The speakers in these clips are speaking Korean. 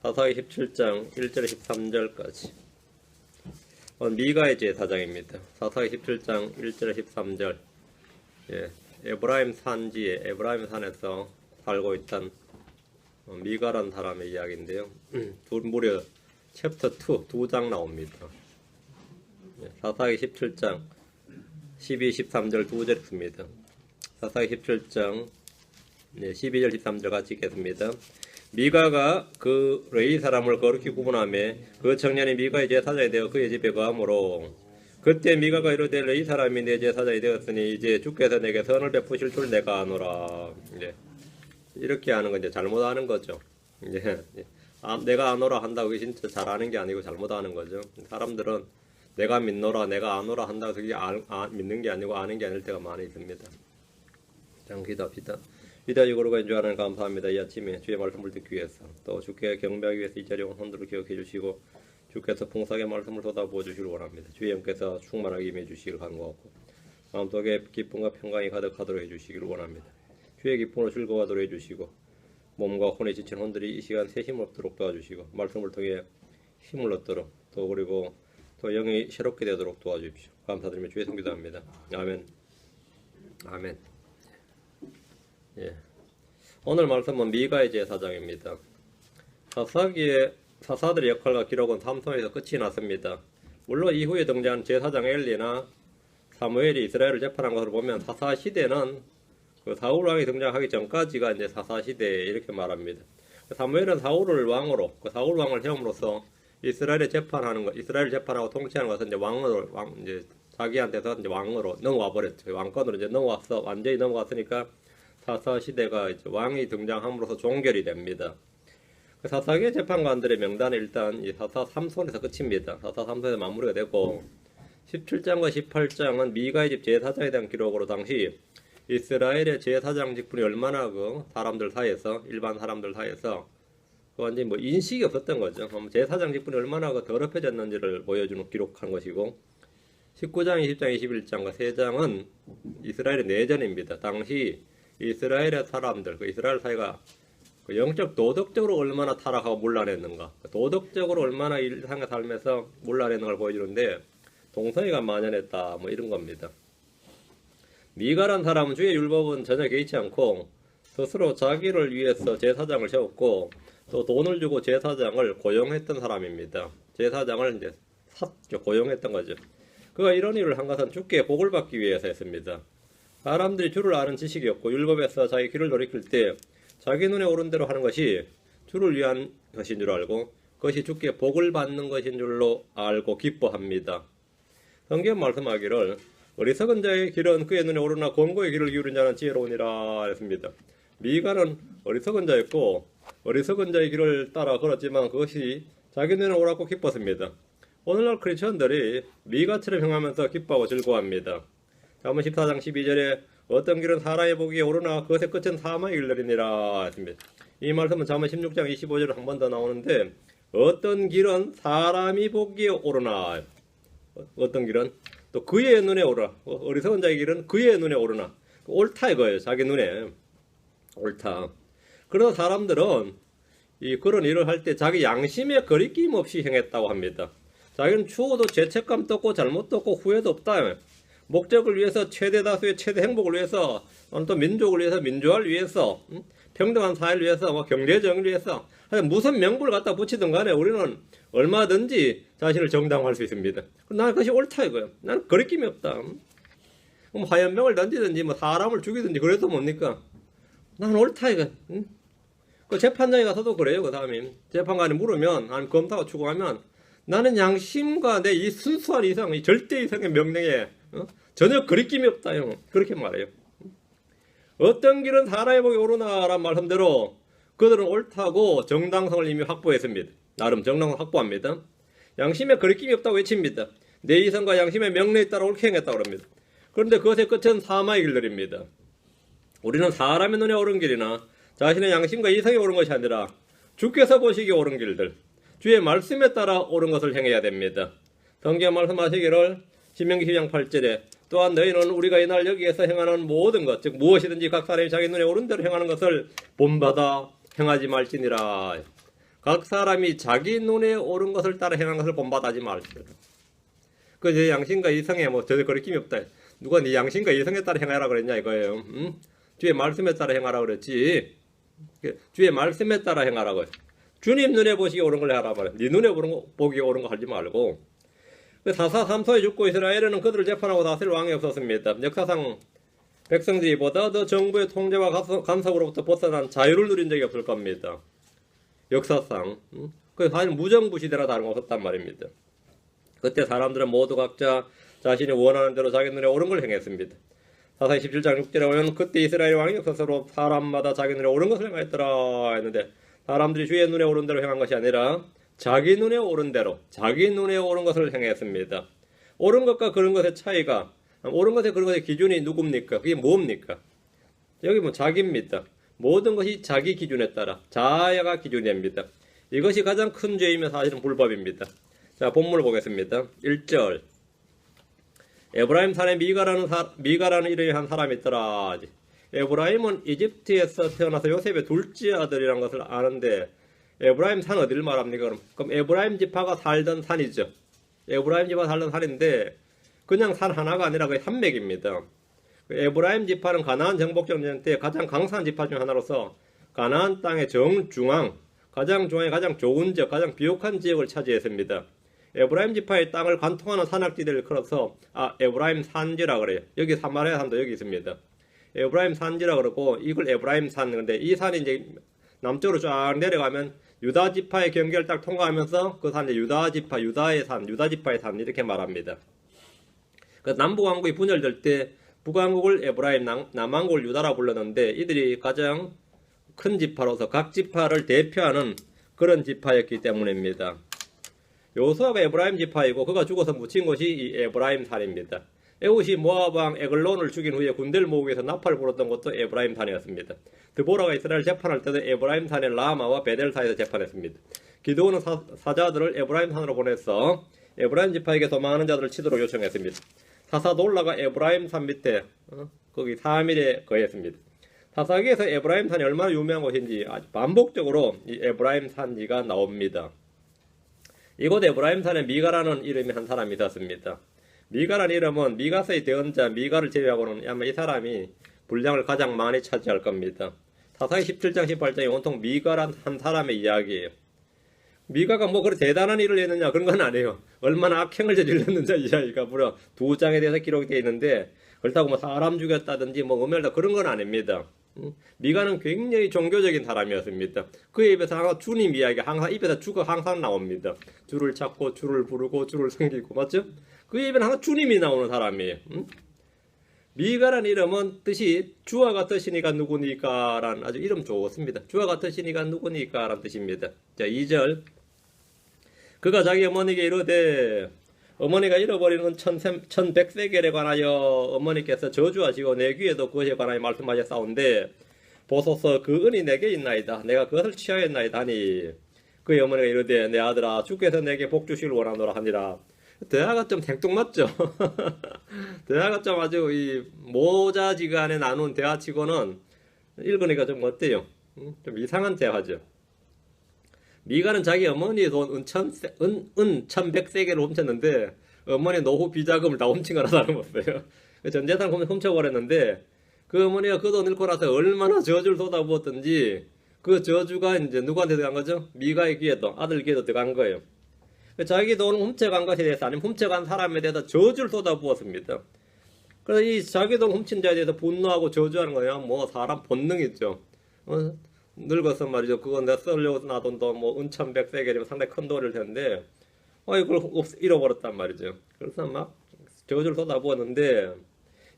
사사기 17장 1절 13절까지 미가의 제사장입니다. 사사기 17장 1절 13절 에브라임 산지에 에브라임 산에서 살고 있던 미가란 사람의 이야기인데요. 무려 챕터 2 2장 나옵니다. 사사기 17장 12, 13절 2절 있습니다. 사사기 17장 12절 13절 같이 읽겠습니다. 미가가 그 레위 사람을 거룩히 구분하며 그 청년이 미가의 제사장이 되어 그의 집에 거하므로 그때 미가가 이르되 레위 사람이 내 제사장이 되었으니 이제 주께서 내게 선을 베푸실 줄 내가 아노라. 이렇게 하는 건 이제 잘못하는 거죠. 내가 아노라 한다고 진짜 잘하는 게 아니고 잘못하는 거죠. 사람들은 내가 믿노라 내가 아노라 한다고 그게 믿는 게 아니고 아는 게 아닐 때가 많이 있습니다. 자, 기도합시다. 위대하시고 거룩하신 주 하나님 감사합니다. 이 아침에 주의 말씀을 듣기 위해서 또 주께 경배하기 위해서 이 자리에 온 헌들을 기억해 주시고 주께서 풍성하게 말씀을 쏟아부어 주시길 원합니다. 주의 영께서 충만하게 임해 주시길 간구하고 마음속에 기쁨과 평강이 가득하도록 해주시길 원합니다. 주의 기쁨으로 즐거워하도록 해주시고 몸과 혼에 지친 헌들이 이 시간 새 힘을 얻도록 도와주시고 말씀을 통해 힘을 얻도록 또 그리고 또 영이 새롭게 되도록 도와주십시오. 감사드리며 주의 성기도 합니다. 아멘. 아멘. 오늘 말씀은 미가의 제사장입니다. 사사기의 사사들의 역할과 기록은 삼손에서 끝이 났습니다. 물론 이후에 등장한 제사장 엘리나 사무엘이 이스라엘을 재판한 것으로 보면 사사 시대는 그 사울 왕이 등장하기 전까지가 이제 사사 시대 이렇게 말합니다. 사무엘은 사울을 왕으로 사울 왕을 세움으로써 이스라엘을 재판하는 것, 이스라엘을 재판하고 통치하는 것은 이제 이제 자기한테서 이제 왕으로 넘어와 버렸죠. 왕권으로 이제 완전히 넘어갔으니까 사사 시대가 이제 왕이 등장함으로써 종결이 됩니다. 사사기의 재판관들의 명단은 일단 이 사사 3손에서 끝입니다. 사사 3손에서 마무리가 되고 17장과 18장은 미가의 집 제사장에 대한 기록으로 당시 이스라엘의 제사장 직분이 얼마나 그 사람들 사이에서 일반 사람들 사이에서 완전히 뭐 인식이 없었던 거죠. 제사장 직분이 얼마나 그 더럽혀졌는지를 보여주는 기록한 것이고 19장, 20장, 21장과 3장은 이스라엘의 내전입니다. 당시 이스라엘의 사람들, 그 이스라엘 사회가 그 영적 도덕적으로 얼마나 타락하고 문란했는가, 도덕적으로 얼마나 일상의 삶에서 문란했는가를 보여주는데 동성애가 만연했다 뭐 이런 겁니다. 미가란 사람은 주의 율법은 전혀 개의치 않고 스스로 자기를 위해서 제사장을 세웠고 또 돈을 주고 제사장을 고용했던 사람입니다. 제사장을 이제 고용했던 거죠. 그가 이런 일을 한 것은 주께 복을 받기 위해서 했습니다. 사람들이 주를 아는 지식이었고 율법에서 자기 길을 돌이킬 때 자기 눈에 오른 대로 하는 것이 주를 위한 것인 줄 알고 그것이 주께 복을 받는 것인 줄로 알고 기뻐합니다. 성경 말씀하기를 어리석은 자의 길은 그의 눈에 오르나 권고의 길을 기울인 자는 지혜로우니라 했습니다. 미가는 어리석은 자였고 어리석은 자의 길을 따라 걸었지만 그것이 자기 눈에 오랐고 기뻤습니다. 오늘날 크리스천들이 미가처럼 행하면서 기뻐하고 즐거워합니다. 잠언 14장 12절에 어떤 길은 사람이 보기에 오르나 그것의 끝은 사망의 길들이니라 했습니다. 이 말씀은 잠언 16장 25절에 한 번 더 나오는데 어떤 길은 사람이 보기에 오르나 어떤 길은 또 그의 눈에 오르나 어리석은 자의 길은 그의 눈에 오르나 옳다 이거예요. 자기 눈에 옳다. 그러나 사람들은 그런 일을 할 때 자기 양심에 거리낌 없이 행했다고 합니다. 자기는 추워도 죄책감도 없고 잘못도 없고 후회도 없다. 목적을 위해서 최대 다수의 최대 행복을 위해서 또 민족을 위해서 민주화를 위해서 평등한 사회를 위해서 경제 정의를 위해서 무슨 명분을 갖다 붙이든 간에 우리는 얼마든지 자신을 정당화할 수 있습니다. 나는 그것이 옳다 이거야. 나는 거리낌이 없다. 그럼 화염병을 던지든지 사람을 죽이든지 그래도 뭡니까? 나는 옳다 이거. 그 재판장에 가서도 그래요. 그 다음에 재판관이 물으면 아니면 검사가 추궁하면 나는 양심과 내 이 순수한 이상 이 절대 이상의 명령에 전혀 거리낌이 없다 형. 그렇게 말해요. 어떤 길은 사람의 복에 오르나라는 말씀대로 그들은 옳다고 정당성을 이미 확보했습니다. 나름 정당성을 확보합니다. 양심에 거리낌이 없다고 외칩니다. 내 이성과 양심의 명령에 따라 옳게 행했다고 합니다. 그런데 그것의 끝은 사망의 길들입니다. 우리는 사람의 눈에 오른 길이나 자신의 양심과 이성에 오른 것이 아니라 주께서 보시기에 오른 길들, 주의 말씀에 따라 옳은 것을 행해야 됩니다. 성경 말씀하시기를 신명기 10장 8절에 또한 너희는 우리가 이날 여기에서 행하는 모든 것, 즉 무엇이든지 각 사람이 자기 눈에 오른 대로 행하는 것을 본받아 행하지 말지니라. 각 사람이 자기 눈에 옳은 것을 따라 행한 것을 본받하지 말시라. 그 양심과 이성에 뭐 전혀 거리낌이 없다. 누가 네 양심과 이성에 따라 행하라 그랬냐 이거예요. 응? 주의 말씀에 따라 행하라 그랬지. 주의 말씀에 따라 행하라고. 주님 눈에 보시기 옳은 걸 하라 말이야. 네 눈에 보기 옳은 거 하지 말고. 사사 삼소에 죽고 이스라엘에는 그들을 재판하고 다스릴 왕이 없었습니다. 역사상 백성들이보다 더 정부의 통제와 간섭으로부터 벗어난 자유를 누린 적이 없을 겁니다. 역사상. 그 사실 무정부 시대라 다른 거 없었단 말입니다. 그때 사람들은 모두 각자 자신이 원하는 대로 자기 눈에 옳은 걸 행했습니다. 사사 27장 6절에 보면 그때 이스라엘 왕이 없어서로 사람마다 자기 눈에 옳은 것을 행하였더라 했는데 사람들이 주의 눈에 옳은 대로 행한 것이 아니라 자기 눈에 옳은 대로 자기 눈에 옳은 것을 행했습니다. 옳은 것과 그런 것의 차이가 옳은 것의 그런 것의 기준이 누굽니까? 그게 뭡니까? 여기 뭐 자기입니다. 모든 것이 자기 기준에 따라 자아가 기준이 됩니다. 이것이 가장 큰 죄이며 사실은 불법입니다. 자, 본문을 보겠습니다. 1절 에브라임 산에 미가라는 이름이 한 사람이 있더라. 에브라임은 이집트에서 태어나서 요셉의 둘째 아들이라는 것을 아는데 에브라임 산 어디를 말합니까? 그럼 에브라임 지파가 살던 산이죠. 에브라임 지파가 살던 산인데 그냥 산 하나가 아니라 거의 산맥입니다. 에브라임 지파는 가나안 정복 전쟁 때 가장 강성한 지파 중 하나로서 가나안 땅의 정중앙, 가장 중앙에 가장 좋은 지역, 가장 비옥한 지역을 차지했습니다. 에브라임 지파의 땅을 관통하는 산악지대를 걸어서 에브라임 산지라 그래요. 여기 사마리아 산도 여기 있습니다. 에브라임 산지라 그러고 이걸 에브라임 산. 근데 이 산이 이제 남쪽으로 쫙 내려가면 유다 지파의 경계를 딱 통과하면서 그 산이 유다 지파, 유다의 산, 유다 지파의 산 이렇게 말합니다. 그 남북 왕국이 분열될 때 북왕국을 에브라임, 남왕국을 유다라 불렀는데 이들이 가장 큰 지파로서 각 지파를 대표하는 그런 지파였기 때문입니다. 요수아가 에브라임 지파이고 그가 죽어서 묻힌 곳이 이 에브라임 산입니다. 에훗이 모압 왕 에글론을 죽인 후에 군대를 모으기 위해서 나팔을 불었던 것도 에브라임 산이었습니다. 드보라가 이스라엘 재판할 때도 에브라임 산의 라마와 베델 사이에서 재판했습니다. 기드온은 사자들을 에브라임 산으로 보내서 에브라임 지파에게 도망하는 자들을 치도록 요청했습니다. 사사도 올라가 에브라임 산 밑에 거기 3일에 거했습니다. 사사기에서 에브라임 산이 얼마나 유명한 곳인지 아주 반복적으로 이 에브라임 산지가 나옵니다. 이곳 에브라임 산에 미가라는 이름이 한 사람이 있었습니다. 미가라는 이름은 미가스의 대언자 미가를 제외하고는 아마 이 사람이 분량을 가장 많이 차지할 겁니다. 사사기 17장 18장이 온통 미가란 한 사람의 이야기예요. 미가가 뭐 그렇게 대단한 일을 했느냐 그런 건 아니에요. 얼마나 악행을 저질렀는지 이야기가 무려 2장에 대해서 기록이 되어 있는데 그렇다고 뭐 사람 죽였다든지 뭐 음해다 그런 건 아닙니다. 미가는 굉장히 종교적인 사람이었습니다. 그의 입에서 항상 주님 이야기 항상 입에서 주가 항상 나옵니다. 주를 찾고 주를 부르고 주를 섬기고 맞죠? 그의 입에는 항상 주님이 나오는 사람이에요. 미가라는 이름은 뜻이 주와 같으시니까 누구니까라는 아주 이름 좋습니다. 주와 같으시니까 누구니까라는 뜻입니다. 자, 2절 그가 자기 어머니에게 이르되 어머니가 잃어버리는 건 1100세겔에 관하여 어머니께서 저주하시고 내 귀에도 그것에 관하여 말씀하셨사온데 보소서 그 은이 내게 있나이다. 내가 그것을 취하였나이다 하니 그의 어머니가 이르되 내 아들아 주께서 내게 복 주시길 원하노라 하니라. 대화가 좀 생뚱맞죠. 대화가 좀 아주 이 모자지간에 나눈 대화치고는 읽으니까 좀 어때요? 좀 이상한 대화죠. 미가는 자기 어머니의 돈 은 1100세겔을 훔쳤는데 어머니 노후 비자금을 다 훔친 거나 다름없어요. 전 재산을 훔쳐버렸는데 그 어머니가 그 돈 잃고 나서 얼마나 저주를 쏟아부었던지 그 저주가 이제 누구한테 들어간 거죠? 미가의 귀에도 아들 귀에도 들어간 거예요. 자기 돈을 훔쳐간 것에 대해서 아니면 훔쳐간 사람에 대해서 저주를 쏟아부었습니다. 그래서 이 자기 돈 훔친 자에 대해서 분노하고 저주하는 거야. 뭐 사람 본능이죠. 늙어서 말이죠. 그거 내가 쓰려고 놔둔 돈 뭐 1100세겔이면 상당히 큰 돈일 텐데 이걸 잃어버렸단 말이죠. 그래서 막 저주를 쏟아부었는데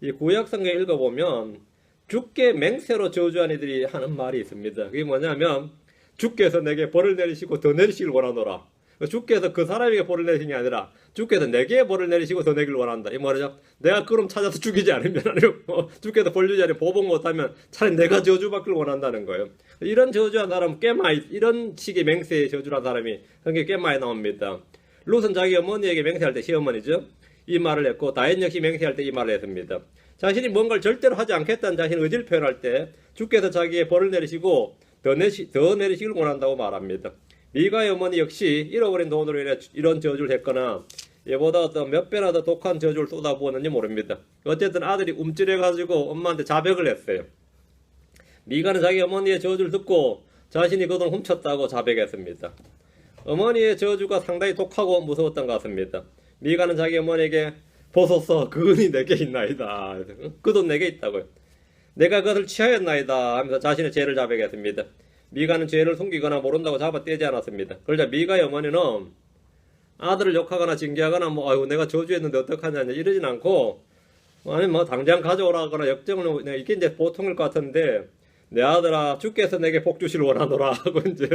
이 구약성경 읽어보면 주께 맹세로 저주한 이들이 하는 말이 있습니다. 그게 뭐냐면 주께서 내게 벌을 내리시고 더 내리시길 원하노라. 주께서 그 사람에게 벌을 내리신 게 아니라 주께서 내게 벌을 내리시고 더 내기를 원한다. 이 말이죠. 내가 그럼 찾아서 죽이지 않으면 아니고 주께서 벌 주지 않으면 보복 못하면 차라리 내가 저주받기를 원한다는 거예요. 이런 저주한 사람은 꽤 많이 이런 식의 맹세에 저주한 사람이 그게 꽤 많이 나옵니다. 룻은 자기 어머니에게 맹세할 때 시어머니죠. 이 말을 했고 다윗 역시 맹세할 때 이 말을 했습니다. 자신이 뭔가를 절대로 하지 않겠다는 자신의 의지를 표현할 때 주께서 자기의 벌을 내리시고 더 내리시길 원한다고 말합니다. 미가의 어머니 역시 잃어버린 돈으로 인해 이런 저주를 했거나 얘보다 어떤 몇 배나 더 독한 저주를 쏟아부었는지 모릅니다. 어쨌든 아들이 움찔해가지고 엄마한테 자백을 했어요. 미가는 자기 어머니의 저주를 듣고 자신이 그 돈을 훔쳤다고 자백했습니다. 어머니의 저주가 상당히 독하고 무서웠던 것 같습니다. 미가는 자기 어머니에게 보소서 그 은이 내게 있나이다. 그 돈 내게 있다고요. 내가 그것을 취하였나이다 하면서 자신의 죄를 자백했습니다. 미가는 죄를 숨기거나 모른다고 잡아 떼지 않았습니다. 그러자 미가의 어머니는 아들을 욕하거나 징계하거나 뭐 아이고 내가 저주했는데 어떡하냐 이러진 않고 아니 뭐 당장 가져오라거나 역정을 이게 이제 보통일 것 같은데 내 아들아 주께서 내게 복 주실 원하노라 하고 이제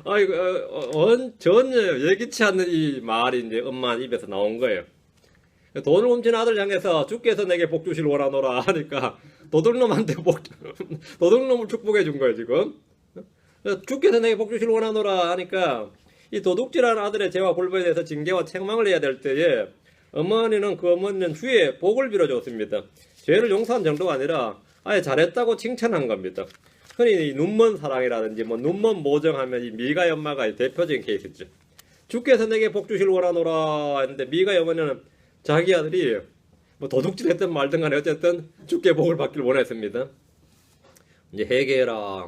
아이고 전혀 예기치 않는 이 말이 이제 엄마 입에서 나온 거예요. 돈을 훔친 아들 향해서 주께서 내게 복 주실 원하노라 하니까 도둑놈한테 도둑놈을 축복해 준 거예요 지금. 주께서 내게 복 주실 원하노라 하니까 이 도둑질하는 아들의 죄와 불법에 대해서 징계와 책망을 해야 될 때에 어머니는 그 어머니는 후에 복을 빌어줬습니다. 죄를 용서한 정도가 아니라 아예 잘했다고 칭찬한 겁니다. 흔히 눈먼 사랑이라든지 뭐 눈먼 모정하면 이 미가의 엄마가 대표적인 케이스죠. 주께서 내게 복 주실 원하노라 했는데 미가의 어머니는 자기 아들이 뭐 도둑질 했든 말든 간에 어쨌든 주께 복을 받길 원했습니다. 이제 회개해라.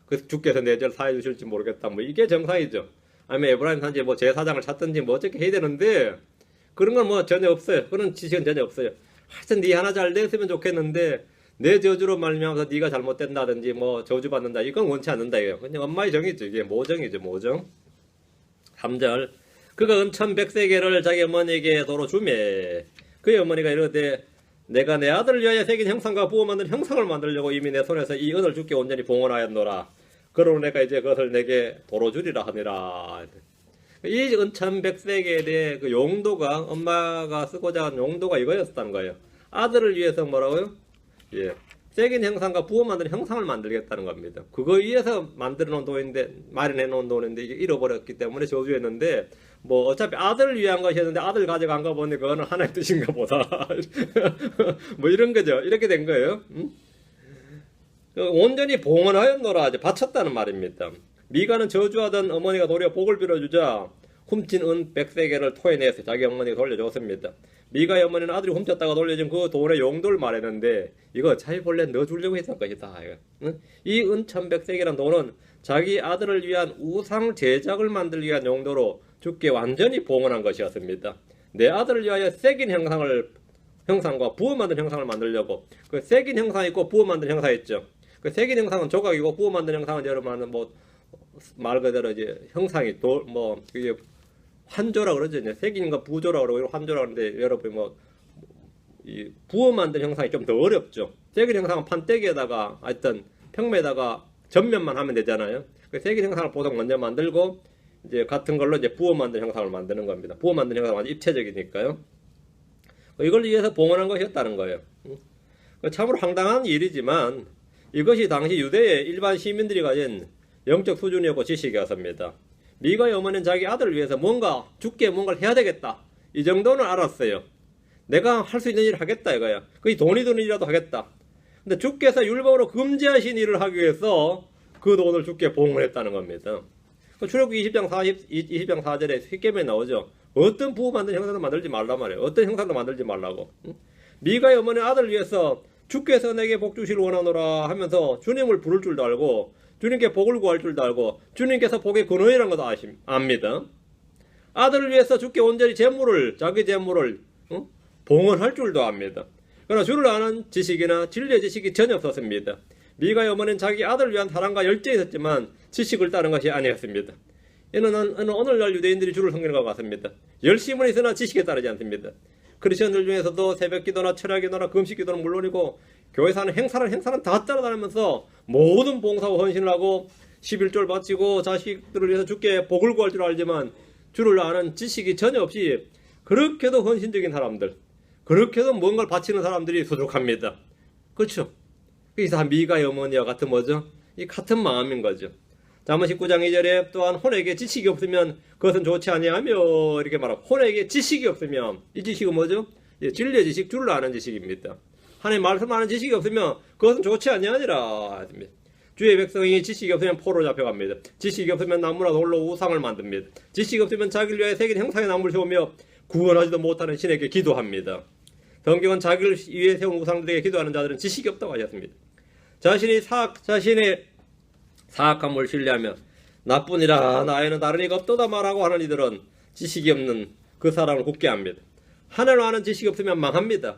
그 주께서 내 죄를 사해 주실지 모르겠다. 뭐 이게 정상이죠. 아니면 에브라임 산지에 뭐 제사장을 찾든지 뭐 어떻게 해야 되는데 그런 건 뭐 전혀 없어요. 그런 지식은 전혀 없어요. 하여튼 네 하나 잘 됐으면 좋겠는데 내 저주로 말미암아서 네가 잘못된다든지 뭐 저주받는다 이건 원치 않는다 이거예요. 그냥 엄마의 정이죠. 이게 모정이죠. 모정. 3절 그가 은천 100세겔을 자기 어머니에게 도로 주매 그의 어머니가 이르되 내가 내 아들을 위하여 새긴 형상과 부어 만든 형상을 만들려고 이미 내 손에서 이 은을 주께 온전히 봉헌하였노라. 그러므로 내가 이제 그것을 내게 도로 주리라 하니라. 이 은천 100세겔의 그 용도가 엄마가 쓰고자 한 용도가 이거였다는 거예요. 아들을 위해서 뭐라고요? 예, 새긴 형상과 부어 만든 형상을 만들겠다는 겁니다. 그거 위해서 만들어 놓은 돈인데 마련해 놓은 돈인데 이게 잃어버렸기 때문에 저주했는데 뭐 어차피 아들을 위한 것이었는데 아들 가져간 거 보니 그거는 하나의 뜻인가 보다. 뭐 이런 거죠. 이렇게 된 거예요. 온전히 봉헌하였노라 이제 바쳤다는 말입니다. 미가는 저주하던 어머니가 도리어 복을 빌어주자 훔친 은 100세겔을 토해내서 자기 어머니가 돌려줬습니다. 미가의 어머니는 아들이 훔쳤다가 돌려준 그 돈의 용도를 말했는데 이거 자기 본래 넣어주려고 했던 것이다. 이 은 1100세겔이라는 돈은 자기 아들을 위한 우상 제작을 만들기 위한 용도로 주께 완전히 봉헌한 것이었습니다. 내 아들을 위하여 새긴 형상과 부어 만든 형상을 만들려고 그 새긴 형상이 있고 부어 만든 형상이 있죠. 그 새긴 형상은 조각이고 부어 만든 형상은 여러분은 뭐 말 그대로 이제 형상이 뭐 이게 환조라 그러죠. 이제 새긴 거 부조라 그러고 환조라 그러는데 여러분 뭐 이 부어 만든 형상이 좀 더 어렵죠. 새긴 형상은 판때기에다가 하여튼 평면에다가 전면만 하면 되잖아요. 그 새긴 형상을 보통 먼저 만들고 이제 같은 걸로 이제 부어 만든 형상을 만드는 겁니다. 부어 만든 형상은 완전 입체적이니까요. 이걸 위해서 봉헌한 것이었다는 거예요. 참으로 황당한 일이지만 이것이 당시 유대의 일반 시민들이 가진 영적 수준이었고 지식이었습니다. 미가의 어머니는 자기 아들을 위해서 주께 뭔가를 해야 되겠다. 이 정도는 알았어요. 내가 할 수 있는 일을 하겠다 이거야. 그게 돈이 드는 일이라도 하겠다. 근데 주께서 율법으로 금지하신 일을 하기 위해서 그 돈을 주께 봉헌했다는 겁니다. 출애굽기 20장 4절에 십계명에 나오죠. 어떤 부어 만든 형상도 만들지 말란 말이에요. 어떤 형상도 만들지 말라고. 미가의 어머니 아들을 위해서 주께서 내게 복 주실 원하노라 하면서 주님을 부를 줄도 알고 주님께 복을 구할 줄도 알고 주님께서 복의 근원이라는 것도 압니다. 아들을 위해서 주께 온전히 자기 재물을 봉헌할 줄도 압니다. 그러나 주를 아는 지식이나 진리의 지식이 전혀 없었습니다. 미가의 어머니는 자기 아들을 위한 사랑과 열정이 있었지만 지식을 따른 것이 아니었습니다. 이는 오늘날 유대인들이 주를 섬기는 것 같습니다. 열심은 있으나 지식에 따르지 않습니다. 크리스천들 중에서도 새벽기도나 철야기도나 금식기도는 물론이고 교회에서 하는 행사는 다 따라다니면서 모든 봉사와 헌신을 하고 11조를 바치고 자식들을 위해서 주께 복을 구할 줄 알지만 주를 아는 지식이 전혀 없이 그렇게도 헌신적인 사람들, 그렇게도 뭔가를 바치는 사람들이 부족합니다. 그렇죠? 그래서 미가의 어머니와 같은 뭐죠? 이 같은 마음인 거죠. 잠언 19장 2절에 또한 혼에게 지식이 없으면 그것은 좋지 아니하며 이렇게 말하고 혼에게 지식이 없으면 이 지식은 뭐죠? 진리의 지식, 주를 아는 지식입니다. 하나님 말씀 아는 지식이 없으면 그것은 좋지 아니하니라. 주의 백성이 지식이 없으면 포로 잡혀갑니다. 지식이 없으면 나무나 돌로 우상을 만듭니다. 지식이 없으면 자기를 위하여 새긴 형상의 나무를 세우며 구원하지도 못하는 신에게 기도합니다. 성경은 자기를 위해 세운 우상들에게 기도하는 자들은 지식이 없다고 하셨습니다. 자신의 사악함을 신뢰하며 나뿐이라 나에는 다른 이가 없도다 말하고 하는 이들은 지식이 없는 그 사람을 굳게 합니다. 하늘을 아는 지식이 없으면 망합니다.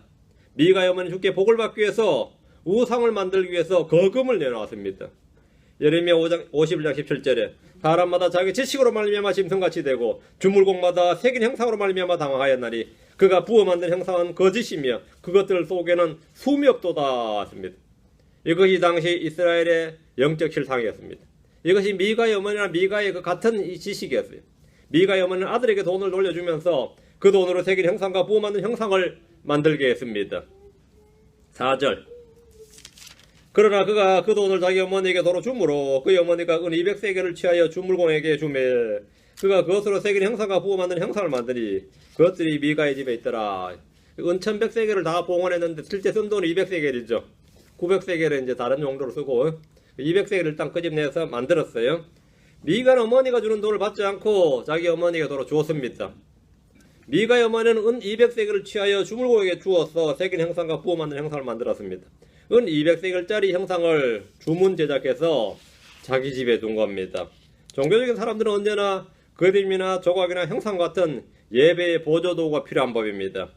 미가의 어머니 주께 복을 받기 위해서 우상을 만들기 위해서 거금을 내놓았습니다. 예레미야 5장 51장 17절에 사람마다 자기 지식으로 말미암아 짐승같이 되고 주물공마다 새긴 형상으로 말미암아 당황하였나니 그가 부어 만든 형상은 거짓이며 그것들 속에는 숨이 없도다 했습니다. 이것이 당시 이스라엘의 영적 실상이었습니다. 이것이 미가의 어머니나 미가의 그 같은 이 지식이었어요. 미가의 어머니는 아들에게 돈을 돌려주면서 그 돈으로 새긴 형상과 부어 만든 형상을 만들게 했습니다. 4절 그러나 그가 그 돈을 자기 어머니에게 도로 주므로 그의 어머니가 은 200세겔을 취하여 주물공에게 주매 그가 그것으로 새긴 형상과 부어 만든 형상을 만드니 그것들이 미가의 집에 있더라. 은 1100세겔을 다 봉헌했는데 실제 쓴 돈은 200세겔이죠. 900세겔은 이제 다른 용도로 쓰고 200세겔을 일단 끄집내서 만들었어요. 미가는 어머니가 주는 돈을 받지 않고 자기 어머니에게 도로 주었습니다. 미가의 어머니는 은 200세겔을 취하여 주물공에게 주어서 새긴 형상과 부어 만든 형상을 만들었습니다. 은 200세겔짜리 형상을 주문 제작해서 자기 집에 둔 겁니다. 종교적인 사람들은 언제나 그림이나 조각이나 형상 같은 예배의 보조도구가 필요한 법입니다.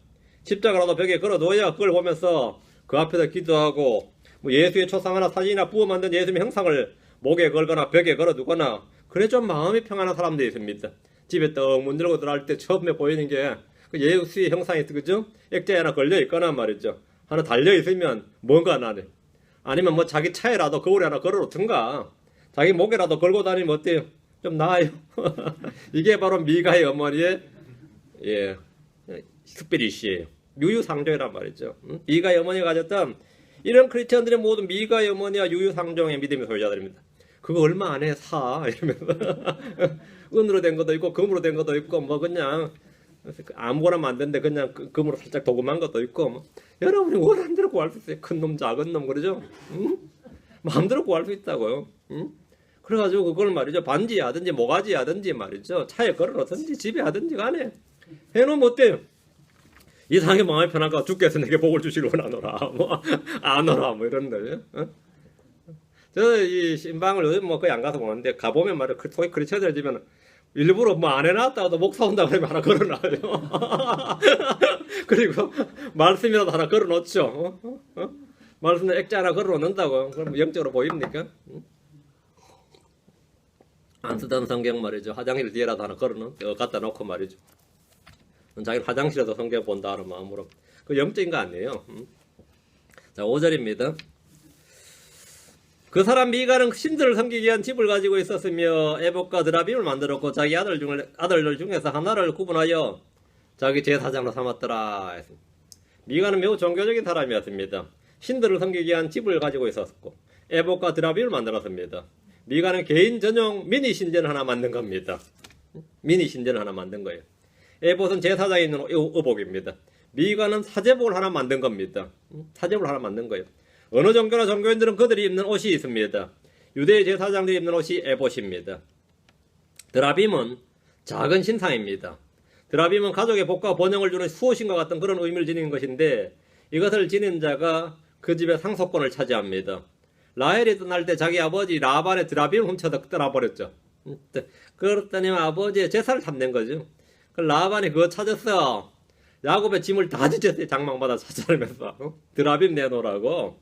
십자가라도 벽에 걸어둬야 그걸 보면서 그 앞에서 기도하고 예수의 초상화나 사진이나 부어 만든 예수의 형상을 목에 걸거나 벽에 걸어두거나 그래 좀 마음이 평안한 사람들이 있습니다. 집에 떡 문 열고 들어갈 때 처음에 보이는 게 그 예수의 형상이 그죠? 액자에 하나 걸려 있거나 말이죠. 하나 달려 있으면 뭔가 나네. 아니면 뭐 자기 차에라도 거울에 하나 걸어놓든가 자기 목에라도 걸고 다니면 어때요? 좀 나아요. 이게 바로 미가의 어머니의 스피릿이에요. 유유상종이란 말이죠. 미가의 어머니가 가졌던 이런 크리스천들의 모두 미가의 어머니와 유유상종의 믿음의 소유자들입니다. 그거 얼마 안에 사 이러면서 은으로 된 것도 있고 금으로 된 것도 있고 뭐 그냥 아무거나 만드는데 그냥 금으로 살짝 도금한 것도 있고 뭐. 여러분이 원하는 대로 구할 수 있어요. 큰 놈 작은 놈 그러죠. 마음대로 구할 수 있다고요. 그래가지고 그걸 말이죠. 반지에 하든지 모가지에 하든지 말이죠. 차에 걸어놓든지 집에 하든지 간에 해놓으면 어때요? 이상하게 마음이 편할까? 주께서 내게 복을 주시려고 나노라 뭐 안 오라 뭐 이런 거죠. 저는 이 신방을 요즘 뭐 거의 안 가서 보는데 가보면 말이야. 소위 크리스천들 집에는 일부러 뭐 안 해놨다가도 목사 온다고 하면 하나 걸어놔요. 그리고 말씀이라도 하나 걸어놓죠. 말씀에 액자 하나 걸어놓는다고. 그럼 영적으로 보입니까? 안 쓰던 성경 말이죠. 화장실 뒤에라도 하나 갖다 놓고 말이죠. 자기 화장실에서 성경 본다 하는 마음으로. 그 영적인 거 아니에요. 자, 5절입니다. 그 사람 미가는 신들을 섬기기 위한 집을 가지고 있었으며 에봇과 드라빔을 만들었고 자기 아들들 중에서 하나를 구분하여 자기 제사장으로 삼았더라. 미가는 매우 종교적인 사람이었습니다. 신들을 섬기기 위한 집을 가지고 있었고 에봇과 드라빔을 만들었습니다. 미가는 개인 전용 미니 신전을 하나 만든 겁니다. 미니 신전을 하나 만든 거예요. 에봇은 제사장에 있는 의복입니다. 미가는 사제복을 하나 만든 겁니다. 사제복을 하나 만든 거예요. 어느 종교나 종교인들은 그들이 입는 옷이 있습니다. 유대의 제사장들이 입는 옷이 에봇입니다. 드라빔은 작은 신상입니다. 드라빔은 가족의 복과 번영을 주는 수호신과 같은 그런 의미를 지니는 것인데 이것을 지닌 자가 그 집의 상속권을 차지합니다. 라헬이 떠날 때 자기 아버지 라반의 드라빔을 훔쳐서 떠나버렸죠. 그랬더니 아버지의 제사를 탐낸 거죠. 그 라반이 그거 찾았어. 야곱의 짐을 다 지쳤어요. 장막마다 찾아내면서 드라빔 내놓으라고.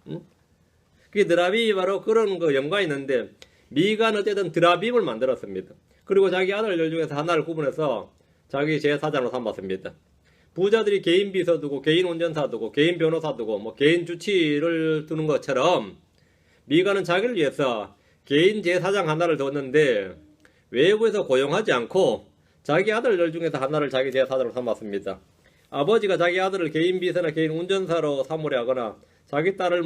그게 드라빔이 바로 그런 거 연관이 있는데 미가는 어쨌든 드라빔을 만들었습니다. 그리고 자기 아들들 중에서 하나를 구분해서 자기 제사장으로 삼았습니다. 부자들이 개인 비서 두고 개인 운전사 두고 개인 변호사 두고 뭐 개인 주치를 두는 것처럼 미가는 자기를 위해서 개인 제사장 하나를 뒀는데 외부에서 고용하지 않고 자기 아들들 중에서 하나를 자기 제사장으로 삼았습니다. 아버지가 자기 아들을 개인 비서나 개인 운전사로 사무려 하거나 자기 딸을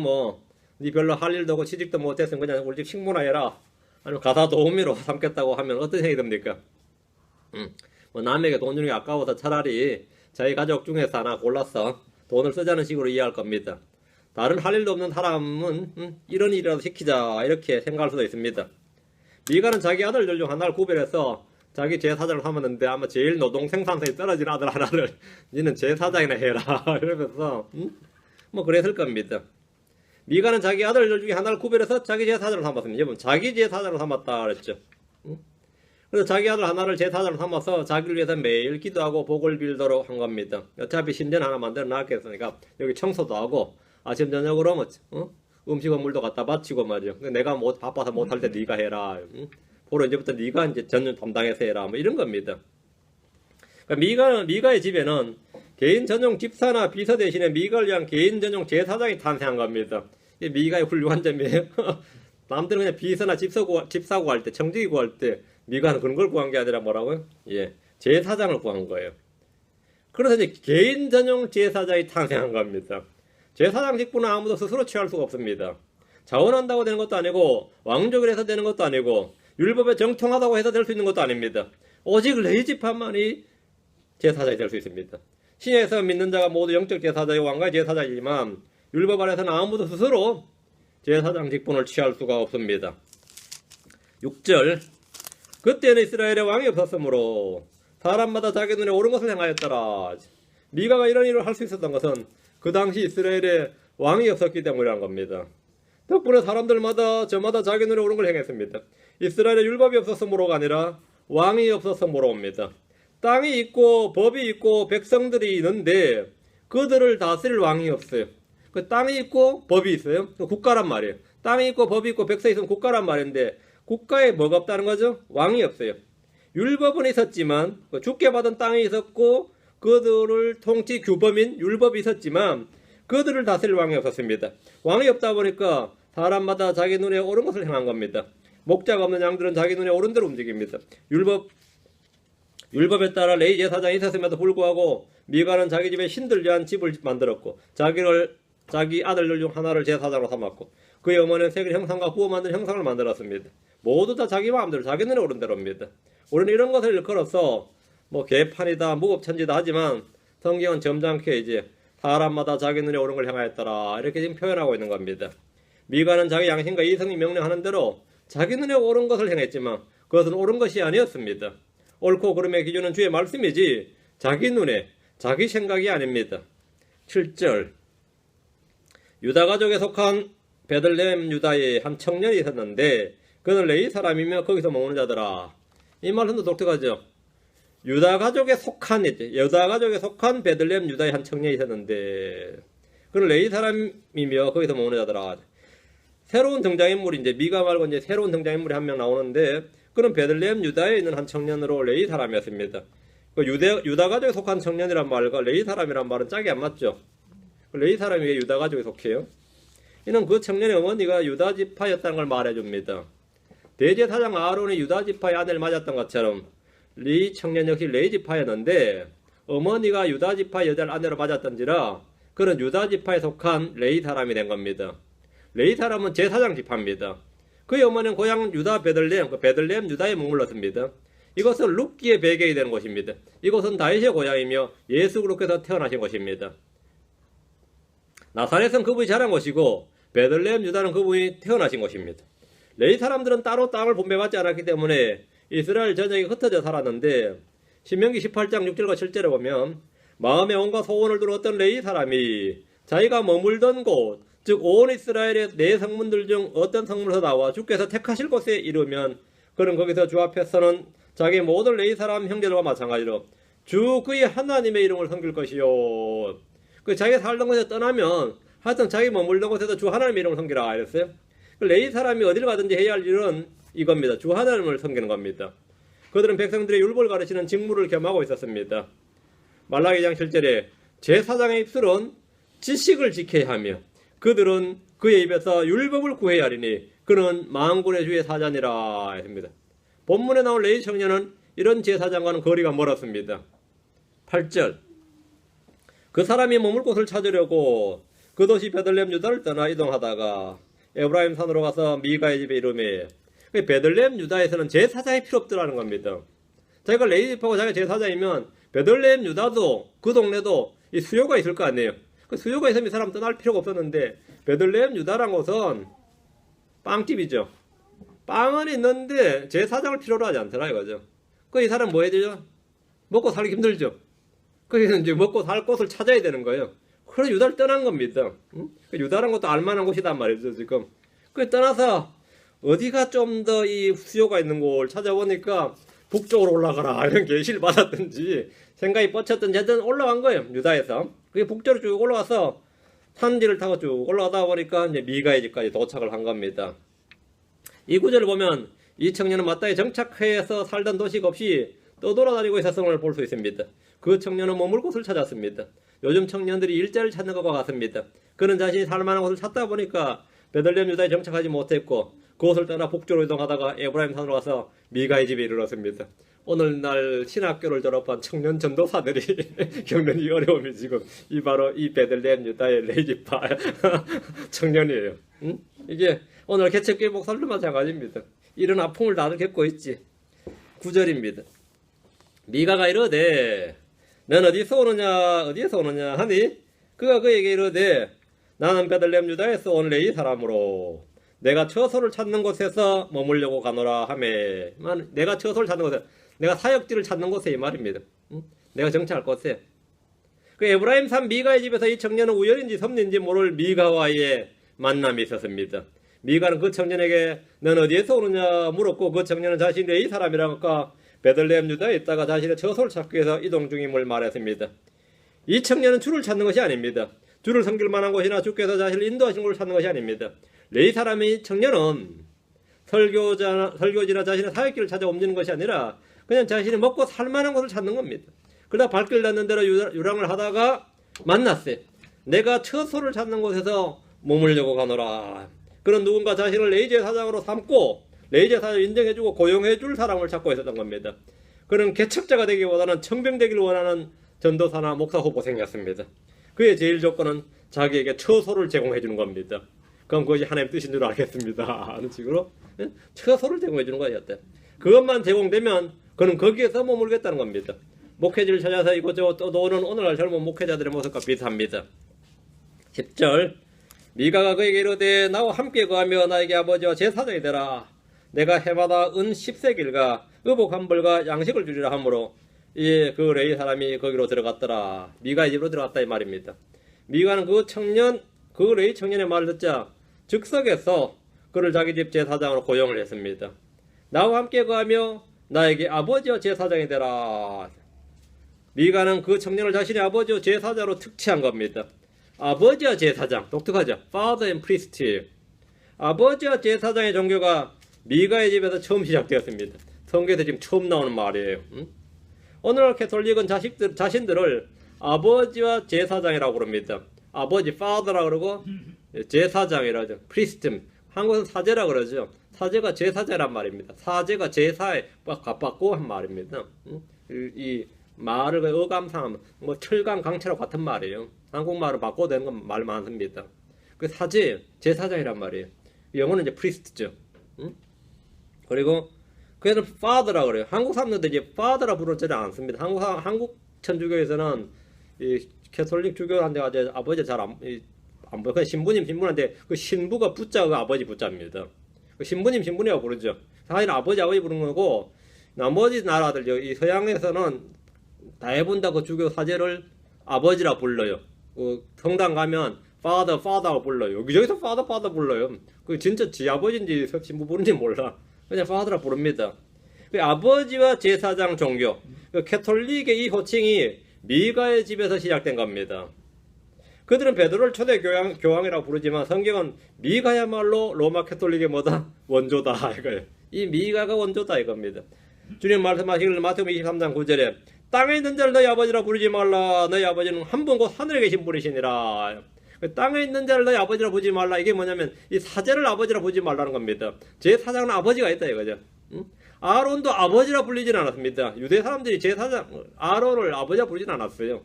네 별로 할 일도 없고 취직도 못했으면 그냥 우리 집 식모나 해라 아니면 가사 도우미로 삼겠다고 하면 어떤 생각이 듭니까? 남에게 돈 주는 게 아까워서 차라리 자기 가족 중에서 하나 골라서 돈을 쓰자는 식으로 이해할 겁니다. 다른 할 일도 없는 사람은 이런 일이라도 시키자 이렇게 생각할 수도 있습니다. 미가는 자기 아들들 중 하나를 구별해서 자기 제사장을 삼았는데 아마 제일 노동 생산성이 떨어진 아들 하나를 니는 제사장이나 해라 이러면서 뭐 그랬을 겁니다. 미가는 자기 아들들 중에 하나를 구별해서 자기 제사장을 삼았습니다. 여러분 자기 제사장을 삼았다 그랬죠. 그래서 자기 아들 하나를 제사장을 삼아서 자기를 위해서 매일 기도하고 복을 빌도록 한 겁니다. 어차피 신전 하나 만들어 놨겠으니까 여기 청소도 하고 아침 저녁으로 뭐 음식과 물도 갖다 바치고 말이죠. 내가 바빠서 못할 때 네가 해라. 보러 이제부터 네가 이제 전혀 담당해서 해라. 뭐 이런 겁니다. 그러니까 미가의 집에는 개인 전용 집사나 비서 대신에 미가를 위한 개인 전용 제사장이 탄생한 겁니다. 이게 미가의 훌륭한 점이에요. 남들은 그냥 비서나 집사 구할 때, 청지기 구할 때 미가는 그런 걸 구한 게 아니라 뭐라고요? 예, 제사장을 구한 거예요. 그래서 이제 개인 전용 제사장이 탄생한 겁니다. 제사장 직분은 아무도 스스로 취할 수가 없습니다. 자원한다고 되는 것도 아니고 왕족을 해서 되는 것도 아니고 율법에 정통하다고 해서 될 수 있는 것도 아닙니다. 오직 레위 지파만이 제사장이 될 수 있습니다. 신약에서 믿는 자가 모두 영적 제사장이고 왕가의 제사장이지만 율법 안에서는 아무도 스스로 제사장 직분을 취할 수가 없습니다. 6절 그때는 이스라엘에 왕이 없었으므로 사람마다 자기 눈에 옳은 것을 행하였더라. 미가가 이런 일을 할 수 있었던 것은 그 당시 이스라엘에 왕이 없었기 때문이라는 겁니다. 덕분에 사람들마다 저마다 자기 눈에 옳은 걸 행했습니다. 이스라엘에 율법이 없었으므로가 아니라 왕이 없었으므로입니다. 땅이 있고 법이 있고 백성들이 있는데 그들을 다스릴 왕이 없어요. 그 땅이 있고 법이 있어요. 국가란 말이에요. 땅이 있고 법이 있고 백성이 있으면 국가란 말인데 국가에 뭐가 없다는 거죠? 왕이 없어요. 율법은 있었지만 주께 받은 땅이 있었고 그들을 통치 규범인 율법이 있었지만 그들을 다스릴 왕이 없었습니다. 왕이 없다 보니까 사람마다 자기 눈에 옳은 것을 행한 겁니다. 목자가 없는 양들은 자기 눈에 옳은 대로 움직입니다. 율법에 따라 레위 제사장이 있었음에도 불구하고 미가는 자기 집에 신들 위한 집을 만들었고 자기 아들들 중 하나를 제사장으로 삼았고 그의 어머니는 새길 형상과 구워 만든 형상을 만들었습니다. 모두 다 자기 마음대로 자기 눈에 옳은 대로입니다. 우리는 이런 것을 일컬어서 뭐 개판이다 무법천지다 하지만 성경은 점잖게 이제 사람마다 자기 눈에 옳은 걸 행하였더라 이렇게 지금 표현하고 있는 겁니다. 미가는 자기 양심과 이성이 명령하는 대로 자기 눈에 옳은 것을 행했지만 그것은 옳은 것이 아니었습니다. 옳고 그름의 기준은 주의 말씀이지 자기 눈에 자기 생각이 아닙니다. 7절 유다 가족에 속한 베들레헴 유다에 한 청년이 있었는데 그는 레위 사람이며 거기서 먹는 자더라. 이 말씀도 독특하죠. 유다 가족에 속한 베들레헴 유다의 한 청년이 있었는데 그는 레위 사람이며 거기서 먹는 자더라. 새로운 등장인물이 이제 미가 말고 이제 새로운 등장인물이 한 명 나오는데 그는 베들레헴 유다에 있는 한 청년으로 레위 사람이었습니다. 유다 가족에 속한 청년이란 말과 레위 사람이란 말은 짝이 안 맞죠. 레위 사람이 왜 유다 가족에 속해요? 이는 그 청년의 어머니가 유다 지파였다는 걸 말해줍니다. 대제사장 아론이 유다 지파의 아내를 맞았던 것처럼 이 청년 역시 레위 지파였는데 어머니가 유다 지파의 여자를 아내로 맞았던지라 그는 유다 지파에 속한 레위 사람이 된 겁니다. 레위 사람은 제사장 지파입니다. 그의 어머니는 고향 유다 베들레헴 유다에 머물렀습니다. 이것은 룻기의 배경이 되는 곳입니다. 이곳은 다윗의 고향이며 예수 그리스도께서 태어나신 곳입니다. 나사렛은 그분이 자란 곳이고 베들레헴 유다는 그분이 태어나신 곳입니다. 레위 사람들은 따로 땅을 분배받지 않았기 때문에 이스라엘 전역에 흩어져 살았는데 신명기 18장 6절과 7절에 보면 마음에 온갖 소원을 두는 어떤 레위 사람이 자기가 머물던 곳 즉 온 이스라엘의 네 성문들 중 어떤 성문에서 나와 주께서 택하실 곳에 이르면 그는 거기서 주 앞에서는 자기 모든 레위 사람 형제들과 마찬가지로 주 그의 하나님의 이름을 섬길 것이요. 그 자기가 살던 곳에 떠나면 하여튼 자기 머물던 곳에서 주 하나님의 이름을 섬기라 이랬어요. 레위 사람이 어딜 가든지 해야 할 일은 이겁니다. 주 하나님을 섬기는 겁니다. 그들은 백성들의 율법을 가르치는 직무를 겸하고 있었습니다. 말라기 2장 7절에 제사장의 입술은 지식을 지켜야 하며 그들은 그의 입에서 율법을 구해야 하리니 그는 만군의 주의 사자니라 했습니다. 본문에 나온 레위 청년은 이런 제사장과는 거리가 멀었습니다. 8절 그 사람이 머물 곳을 찾으려고 그 도시 베들레헴 유다를 떠나 이동하다가 에브라임 산으로 가서 미가의 집에 이르매 베들레헴 유다에서는 제사장이 필요 없더라는 겁니다. 자기가 레위 집하고 자기가 제사장이면 베들레헴 유다도 그 동네도 이 수요가 있을 거 아니에요. 그 수요가 있으면 이 사람 떠날 필요가 없었는데 베들레헴 유다란 곳은 빵집이죠. 빵은 있는데 제사장을 필요로 하지 않더라 이거죠. 그 이 사람 뭐 해야 되죠? 먹고 살기 힘들죠. 그래서 이제 먹고 살 곳을 찾아야 되는 거예요. 그래서 유다를 떠난 겁니다. 유다란 것도 알만한 곳이단 말이죠 지금. 그 떠나서 어디가 좀 더 이 수요가 있는 곳을 찾아보니까 북쪽으로 올라가라 이런 계시를 받았든지 생각이 뻗쳤든지 하여튼 올라간 거예요 유다에서. 그게 북쪽으로 쭉 올라가서 산지를 타고 쭉 올라가다 보니까 이제 미가의 집까지 도착을 한 겁니다. 이 구절을 보면 이 청년은 마땅히 정착해서 살던 도시가 없이 떠돌아다니고 있었음을 볼 수 있습니다. 그 청년은 머물 곳을 찾았습니다. 요즘 청년들이 일자리를 찾는 것과 같습니다. 그는 자신이 살만한 곳을 찾다 보니까 베들레헴 유다에 정착하지 못했고 그곳을 떠나 북쪽으로 이동하다가 에브라임 산으로 가서 미가의 집에 이르렀습니다. 오늘날 신학교를 졸업한 청년 전도사들이 겪는 이 어려움이 지금 바로 이 베들레헴 유다의 레이지파 청년이에요. 이게 오늘 개척교회 목사들도 마찬가지입니다. 이런 아픔을 다들 겪고 있지. 9절입니다. 미가가 이르되 넌 어디서 오느냐 하니 그가 그에게 이르되 나는 베들레헴 유다에서 온 레위 사람으로 내가 처소를 찾는 곳에서 머물려고 가노라 하매. 내가 처소를 찾는 곳에, 내가 사역지를 찾는 곳에 이 말입니다. 내가 정착할 곳에. 그 에브라임 산 미가의 집에서 이 청년은 우연인지 섭리인지 모를 미가와의 만남이 있었습니다. 미가는 그 청년에게 넌 어디에서 오느냐 물었고 그 청년은 자신이 레위 사람이라니까 베들레헴 유다에 있다가 자신의 처소를 찾기 위해서 이동 중임을 말했습니다. 이 청년은 주를 찾는 것이 아닙니다. 주를 섬길 만한 곳이나 주께서 자신을 인도하신 곳을 찾는 것이 아닙니다. 레위 사람의 청년은 설교지나 자신의 사역길을 찾아 옮기는 것이 아니라 그냥 자신이 먹고 살만한 곳을 찾는 겁니다. 그러다 발길 닿는 대로 유랑을 하다가 만났어요. 내가 처소를 찾는 곳에서 머물려고 가노라. 그런 누군가 자신을 레위 제사장으로 삼고 레위 제사장을 인정해주고 고용해줄 사람을 찾고 있었던 겁니다. 그는 개척자가 되기보다는 청병되기를 원하는 전도사나 목사 후보생이었습니다. 그의 제일 조건은 자기에게 처소를 제공해주는 겁니다. 그럼 그것이 하나님의 뜻인 줄 알겠습니다 하는 식으로 처소를 제공해주는 것이었대요. 그것만 제공되면 그는 거기에서 머물겠다는 겁니다. 목회지를 찾아서 이곳저곳 떠도는 오늘날 젊은 목회자들의 모습과 비슷합니다. 10절 미가가 그에게 이르되 나와 함께 거하며 나에게 아버지와 제사장이 되라. 내가 해마다 은 10세길과 의복 한 벌과 양식을 주리라 하므로 그 레위 사람이 거기로 들어갔더라. 미가의 집으로 들어갔다 이 말입니다. 미가는 그 레위 청년의 말을 듣자 즉석에서 그를 자기 집 제사장으로 고용을 했습니다. 나와 함께 거하며 나에게 아버지와 제사장이 되라. 미가는 그 청년을 자신의 아버지와 제사장으로 특채한 겁니다. 아버지와 제사장, 독특하죠? Father and Priest. 아버지와 제사장의 종교가 미가의 집에서 처음 시작되었습니다. 성경에서 지금 처음 나오는 말이에요. 오늘날 캐톨릭은 자신들을 아버지와 제사장이라고 부릅니다. 아버지 Father라고 그러고 제사장이라고 하죠. Priest. 한국은 사제라고 그러죠. 사제가 제사제란 말입니다. 사제가 제사에 가깝고 한 말입니다. 이 말을 어감상 뭐 철강 강체라고 같은 말이에요. 한국말을 바꿔도 되는 건 말 많습니다. 그 사제, 제사장이란 말이에요. 영어는 이제 priest죠. 그리고 그애는 father라고 그래요. 한국 사람들도 이제 father라 부르지는 않습니다. 한국 천주교에서는 이 캐톨릭 주교한테 아버지 잘 안 보여. 그냥 신부한테 그 신부가 부자가 아버지 부자입니다. 그 신부님이라고 부르죠. 사실 아버지 부르는 거고 나머지 나라들 이 서양에서는 대부분 다 그 주교 사제를 아버지라 불러요. 성당 가면 father라고 불러요. 여기저기서 father 불러요. 그 진짜 지 아버지인지 신부 부르는지 몰라. 그냥 father라 부릅니다. 그 아버지와 제사장 종교, 그 캐톨릭의 이 호칭이 미가의 집에서 시작된 겁니다. 그들은 베드로를 초대 교황이라고 부르지만 성경은 미가야말로 로마 캐톨릭의 뭐다? 원조다 이거예요. 이 미가가 원조다 이겁니다. 주님 말씀하시기를 마태복음 23장 9절에 땅에 있는 자를 너희 아버지라 부르지 말라. 너희 아버지는 한 분 곧 하늘에 계신 분이시니라. 땅에 있는 자를 너희 아버지라 부르지 말라. 이게 뭐냐면 이 사제를 아버지라 부르지 말라는 겁니다. 제사장은 아버지가 있다 이거죠. 아론도 아버지라 불리진 않았습니다. 유대 사람들이 제사장 아론을 아버지라 부르진 않았어요.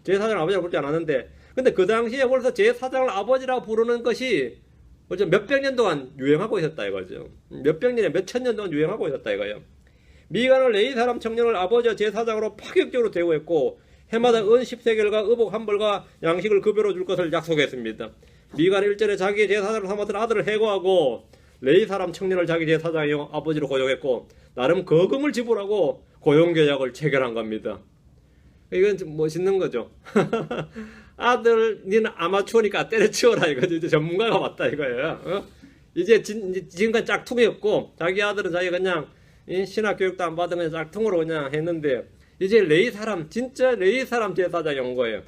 제사장을 아버지라 부르지 않았는데 근데 그 당시에 벌써 제사장을 아버지라 부르는 것이 벌써 몇백 년 동안 유행하고 있었다 이거죠. 몇백 년에 몇천 년 동안 유행하고 있었다 이거예요. 미가는 레위 사람 청년을 아버지와 제사장으로 파격적으로 대우했고 해마다 은 10세겔과 의복 한 벌과 양식을 급여로 줄 것을 약속했습니다. 미가는 일전에 자기의 제사장을 삼았던 아들을 해고하고 레위 사람 청년을 자기 제사장이요 아버지로 고용했고 나름 거금을 지불하고 고용계약을 체결한 겁니다. 이건 좀 멋있는 거죠. 아들 니는 아마추어니까 때려치워라 이거죠. 이제 전문가가 맞다 이거예요. 이제 지금까지 짝퉁이었고 자기 아들은 자기 그냥 신학 교육도 안 받은 그냥 짝퉁으로 그냥 했는데 이제 레위 사람 진짜 레위 사람 제사장이 온 거예요.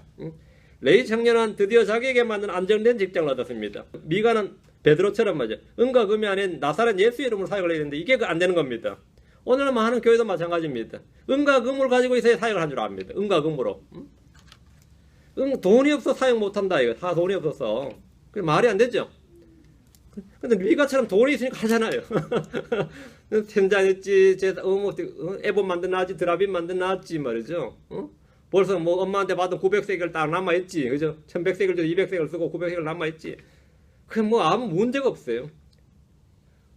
레위 청년은 드디어 자기에게 맞는 안정된 직장을 얻었습니다. 미가는 베드로처럼 말이죠. 은과 금이 아닌 나사렛 예수 이름으로 사역을 해야 되는데 이게 안 되는 겁니다. 오늘 많은 교회도 마찬가지입니다. 은과 금을 가지고 있어야 사역을 한 줄 압니다. 은과 금으로. 돈이 없어 사역 못한다 이거. 다 돈이 없어서. 그게 말이 안 되죠. 근데 미가처럼 돈이 있으니까 하잖아요. 텐장했지, 에본 만들어놨지, 드라빈 만들어놨지 말이죠. 벌써 뭐 엄마한테 받은 900세겔 딱 남아있지. 그죠? 1100세겔 줘 200세겔 쓰고 900세겔 남아있지. 그게 뭐 아무 문제가 없어요.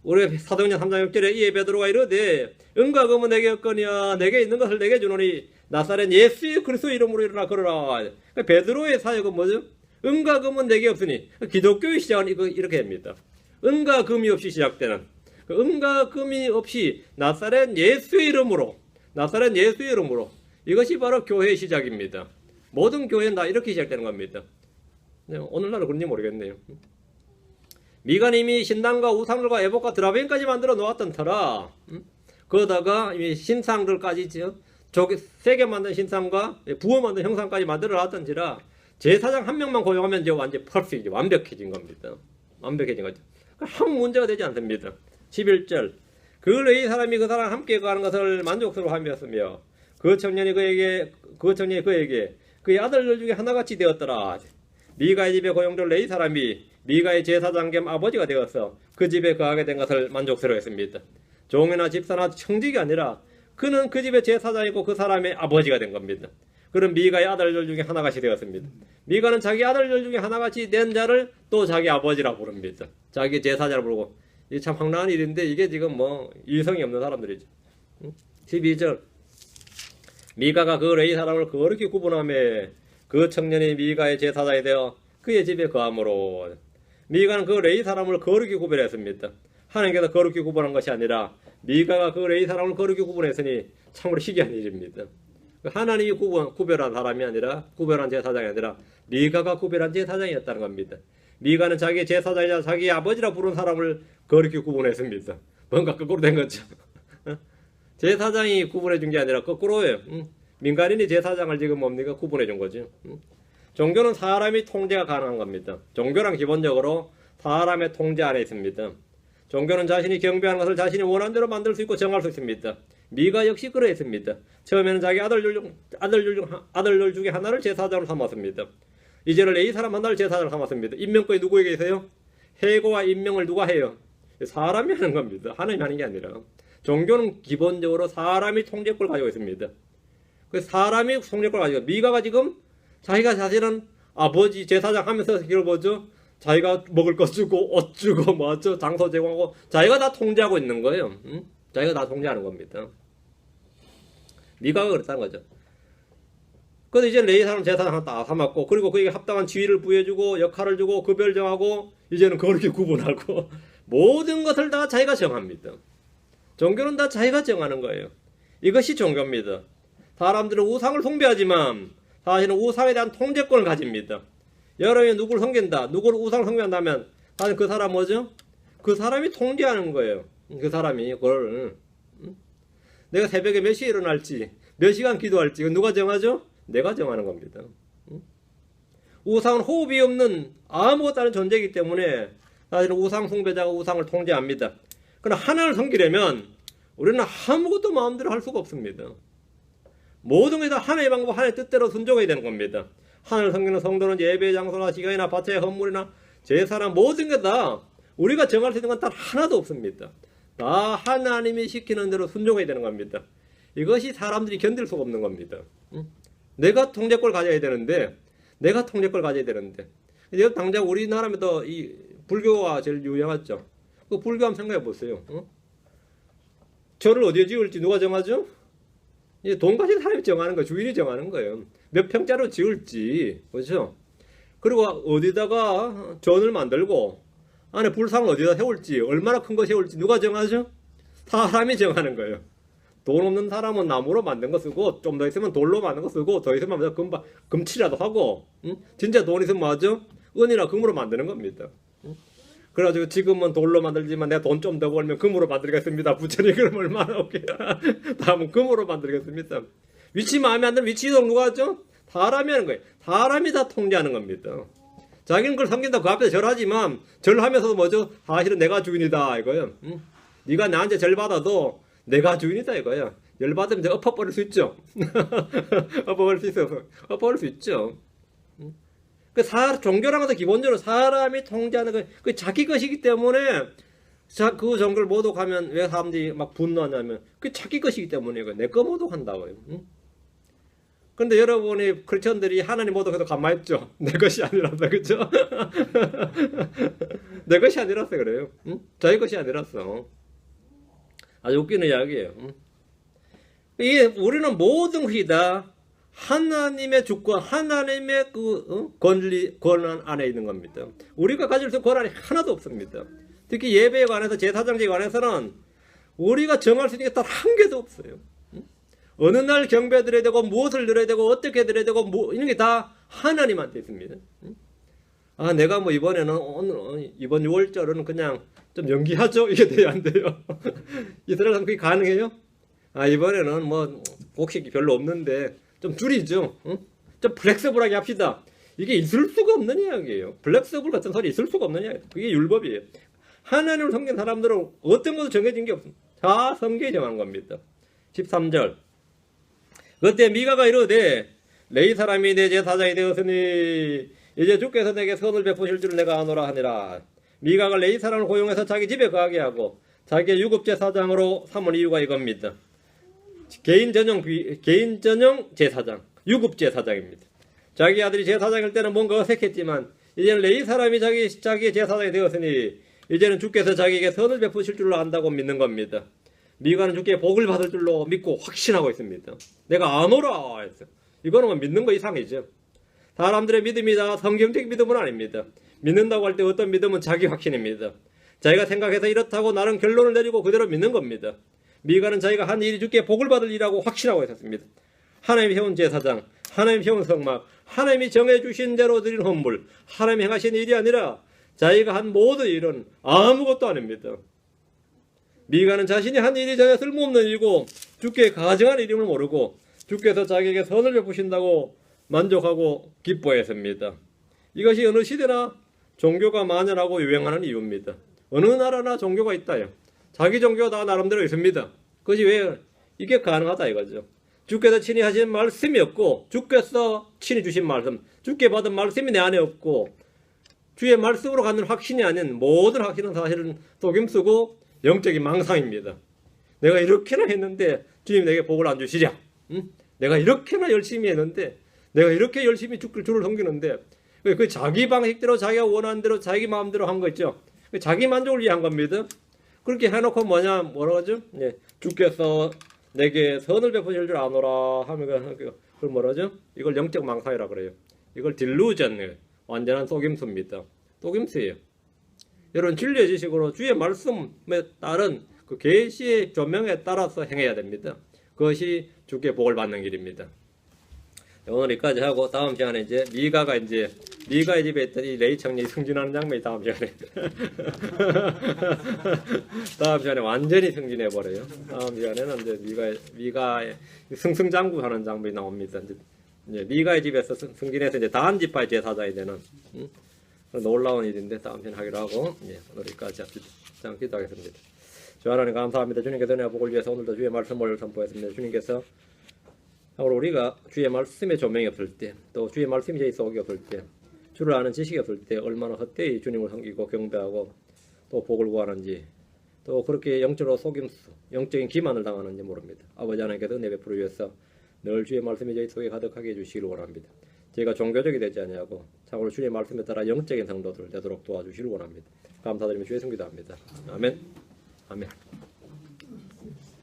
우리 사도행전 3장 6절에 이에 베드로가 이르되 은과 금은 내게 없거니와 내게 있는 것을 내게 주노니 나사렛 예수 그리스도 이름으로 일어나 걸어라. 베드로의 사역은 뭐죠? 은과 금은 내게 없으니 기독교의 시작은 이렇게 됩니다. 은과 금이 없이 시작되는 은과 금이 없이 나사렛 예수의 이름으로 이것이 바로 교회의 시작입니다. 모든 교회는 다 이렇게 시작되는 겁니다. 오늘날은 그런지 모르겠네요. 미가님이 신당과 우상들과 에봇과 드라벤까지 만들어 놓았던 터라 거기다가 이미 신상들까지 세게 만든 신상과 부어 만든 형상까지 만들어 놨던지라 제사장 한 명만 고용하면 이제 완전 퍼펙트 완벽해진 겁니다. 완벽해진 거죠. 아무 문제가 되지 않습니다. 11절 그 레위 사람이 그 사람 함께 가는 것을 만족스러워하였으며 그 청년이 그에게 그의 아들들 중에 하나같이 되었더라. 미가의 집에 고용된 레위 사람이 미가의 제사장 겸 아버지가 되어서 그 집에 거하게 된 것을 만족스러워했습니다. 종이나 집사나 청직이 아니라 그는 그 집의 제사장이고 그 사람의 아버지가 된 겁니다. 그런 미가의 아들들 중에 하나같이 되었습니다. 미가는 자기 아들들 중에 하나같이 된 자를 또 자기 아버지라 부릅니다. 자기 제사자를 부르고 이게 참 황당한 일인데 이게 지금 뭐 이성이 없는 사람들이죠. 12절 미가가 그 레위 사람을 거룩히 구분하며 그 청년이 미가의 제사장이 되어 그의 집에 거함으로 미가는 그 레위 사람을 거룩히 구별했습니다. 하나님께서 거룩히 구분한 것이 아니라 미가가 그 레위 사람을 거룩히 구분했으니 참으로 희귀한 일입니다. 하나님이 구별한 사람이 아니라 구별한 제사장이 아니라 미가가 구별한 제사장이었다는 겁니다. 미가는 자기 제사장이자 자기 아버지라 부른 사람을 거룩히 구분했습니다. 뭔가 거꾸로 된 거죠. 제사장이 구분해 준 게 아니라 거꾸로예요. 민간인이 제사장을 지금 뭡니까? 구분해 준 거죠. 종교는 사람이 통제가 가능한 겁니다. 종교란 기본적으로 사람의 통제 안에 있습니다. 종교는 자신이 경배하는 것을 자신이 원하는 대로 만들 수 있고 정할 수 있습니다. 미가 역시 그러했습니다. 처음에는 자기 아들들 중에 하나를 제사장으로 삼았습니다. 이제는 레위 사람 하나를 제사장으로 삼았습니다. 임명권이 누구에게 있어요? 해고와 임명을 누가 해요? 사람이 하는 겁니다. 하나님이 하는 게 아니라. 종교는 기본적으로 사람이 통제권을 가지고 있습니다. 그 사람이 통제권을 가지고 미가가 지금 자기가 사실은 아버지 제사장 하면서 이걸 보죠. 자기가 먹을 것 주고 옷 주고 뭐죠 장소 제공하고 자기가 다 통제하고 있는 거예요. 자기가 다 통제하는 겁니다. 미가가 그랬다는 거죠. 그래서 이제 레위 사람 제사장 하나 다 삼았고 그리고 그에게 합당한 지위를 부여주고 역할을 주고 급여를 정하고 이제는 그렇게 구분하고 모든 것을 다 자기가 정합니다. 종교는 다 자기가 정하는 거예요. 이것이 종교입니다. 사람들은 우상을 숭배하지만 사실은 우상에 대한 통제권을 가집니다. 여러분이 누구를 섬긴다, 누구를 우상을 섬긴다면 사실 그 사람 뭐죠? 그 사람이 통제하는 거예요. 그 사람이 그걸 내가 새벽에 몇 시에 일어날지 몇 시간 기도할지 누가 정하죠? 내가 정하는 겁니다. 우상은 호흡이 없는 아무것도 아닌 존재이기 때문에 사실은 우상 숭배자가 우상을 통제합니다. 그러나 하나님을 섬기려면 우리는 아무것도 마음대로 할 수가 없습니다. 모든 게 다 하나님의 방법, 하나님의 뜻대로 순종해야 되는 겁니다. 하나님을 섬기는 성도는 예배 장소나 시간이나 밭의 헌물이나 제사나 모든 게 다 우리가 정할 수 있는 건 단 하나도 없습니다. 다 하나님이 시키는 대로 순종해야 되는 겁니다. 이것이 사람들이 견딜 수가 없는 겁니다. 내가 통제권을 가져야 되는데 당장 우리나라에도 이 불교가 제일 유명하죠. 그 불교 한번 생각해 보세요. 절을 어디에 지을지 누가 정하죠? 돈 가진 사람이 정하는 거예요. 주인이 정하는 거예요. 몇 평짜리로 지을지, 그렇죠? 그리고 어디다가 전을 만들고 안에 불상을 어디다 세울지, 얼마나 큰 거 세울지 누가 정하죠? 사람이 정하는 거예요. 돈 없는 사람은 나무로 만든 거 쓰고, 좀 더 있으면 돌로 만든 거 쓰고, 더 있으면 금치라도 하고, 응? 진짜 돈 있으면 뭐하죠? 은이나 금으로 만드는 겁니다. 응? 그래가지고 지금은 돌로 만들지만 내가 돈 좀 더 벌면 금으로 만들겠습니다. 부처님 그럼 얼마나 없게 다음은 금으로 만들겠습니다. 위치 마음에 안 들면 위치 이동 누가 하죠? 사람이 하는 거예요. 사람이 다 통제하는 겁니다. 자기는 그걸 섬긴다 그 앞에서 절하지만 절하면서도 뭐죠? 사실은 내가 주인이다 이거예요. 응? 네가 나한테 절 받아도 내가 주인이다 이거야. 열 받으면 이제 엎어버릴 수 있죠. 엎어버릴 수 있어. 엎어버릴 수 있죠. 그 종교라는 것은 기본적으로 사람이 통제하는 거, 그 자기 것이기 때문에 그 종교를 모독하면 왜 사람들이 막 분노하냐면 그 자기 것이기 때문에 내 거 모독한다고요. 근데 여러분이 크리스천들이 하나님 모독해도 가만히 있죠. 내 것이 아니라서 그죠? 내 것이 아니라서 그래요. 자기 것이 아니라서. 아주 웃기는 이야기예요. 이게 우리는 모든 것이 다 하나님의 주권, 하나님의 권한 안에 있는 겁니다. 우리가 가질 수 있는 권한이 하나도 없습니다. 특히 예배에 관해서, 제사장제에 관해서는 우리가 정할 수 있는 게 딱 한 개도 없어요. 어느 날 경배 드려야 되고, 무엇을 드려야 되고, 어떻게 드려야 되고, 이런 게 다 하나님한테 있습니다. 아, 내가 뭐 이번 6월절은 그냥 좀 연기하죠? 이게 돼야 안 돼요? 이스라엘은 그게 가능해요? 아, 이번에는 뭐 곡식이 별로 없는데 좀 줄이죠? 좀 플렉서블하게 합시다. 이게 있을 수가 없는 이야기예요. 플렉서블 같은 소리 있을 수가 없는 이야기예요. 그게 율법이에요. 하나님을 섬긴 사람들은 어떤 것도 정해진 게 없습니다. 다 성경이 정한 겁니다. 13절. 그때 미가가 이르되 레위 사람이 내 제사장이 되었으니 이제 주께서 내게 선을 베푸실 줄을 내가 아노라 하니라. 미가가 레위 사람을 고용해서 자기 집에 거하게 하고 자기의 유급제사장으로 삼은 이유가 이겁니다. 개인 전용 제사장, 유급제사장입니다. 자기 아들이 제사장일 때는 뭔가 어색했지만 이제는 레위 사람이 자기의 제사장이 되었으니 이제는 주께서 자기에게 선을 베푸실 줄로 안다고 믿는 겁니다. 미가는 주께 복을 받을 줄로 믿고 확신하고 있습니다. 내가 아노라 했어요. 이거는 뭐 믿는 거 이상이죠. 사람들의 믿음이 다 성경적 믿음은 아닙니다. 믿는다고 할 때 어떤 믿음은 자기 확신입니다. 자기가 생각해서 이렇다고 나름 결론을 내리고 그대로 믿는 겁니다. 미가는 자기가 한 일이 주께 복을 받을 일이라고 확신하고 있었습니다. 하나님이 세운 제사장, 하나님이 세운 성막, 하나님이 정해주신 대로 드린 헌물, 하나님이 행하신 일이 아니라 자기가 한 모든 일은 아무것도 아닙니다. 미가는 자신이 한 일이 전혀 쓸모없는 일이고 주께 가증한 일임을 모르고 주께서 자기에게 선을 베푸신다고 만족하고 기뻐했습니다. 이것이 어느 시대나 종교가 만연하고 유행하는 이유입니다. 어느 나라나 종교가 있다요. 자기 종교가 다 나름대로 있습니다. 그것이 왜 이게 가능하다 이거죠. 주께서 친히 하신 말씀이 없고 주께서 친히 주신 말씀, 주께 받은 말씀이 내 안에 없고 주의 말씀으로 갖는 확신이 아닌 모든 확신은 사실은 속임수고 영적인 망상입니다. 내가 이렇게나 했는데 주님 내게 복을 안 주시랴. 내가 이렇게나 열심히 했는데 내가 이렇게 열심히 주를 섬기는데 그 자기 방식대로 자기가 원하는 대로 자기 마음대로 한 거 있죠. 자기 만족을 위한 겁니다. 그렇게 해놓고 뭐라고 하죠? 예, 주께서 내게 선을 베푸실 줄 아노라 하면 그걸 뭐라죠? 이걸 영적 망상이라 그래요. 이걸 딜루전, 완전한 속임수입니다. 속임수예요. 여러분 진리의 지식으로 주의 말씀에 따른 그 계시의 조명에 따라서 행해야 됩니다. 그것이 주께 복을 받는 길입니다. 오늘 여기까지 하고 다음 시간에 이제 미가의 집에 있던 이 레위 청년이 승진하는 장면이 다음 시간에 다음 시간에 완전히 승진해 버려요. 다음 시간에는 이제 미가의 승승장구하는 장면이 나옵니다. 이제 미가의 집에서 승진해서 이제 다한 지파의 제사장이 되는 놀라운 일인데 다음 시간에 하기로 하고 오늘 여기까지 기도하겠습니다. 주 하나님 감사합니다. 주님께서 은혜와 복을 위해서 오늘도 주의 말씀을 선포했습니다. 주님께서 우리가 주의 말씀의 조명이 없을 때, 또 주의 말씀이 제 속에 없을 때, 주를 아는 지식이 없을 때 얼마나 헛되이 주님을 섬기고 경배하고 또 복을 구하는지, 또 그렇게 영적으로 속임수, 영적인 기만을 당하는지 모릅니다. 아버지 하나님께서 은혜 베풀어 주셔서 늘 주의 말씀이 저희 속에 가득하게 해주시기를 원합니다. 저희가 종교적이 되지 아니하고 참으로 주의 말씀에 따라 영적인 성도들 되도록 도와주시기를 원합니다. 감사드리며 주의 성기도합니다. 아멘. 아멘.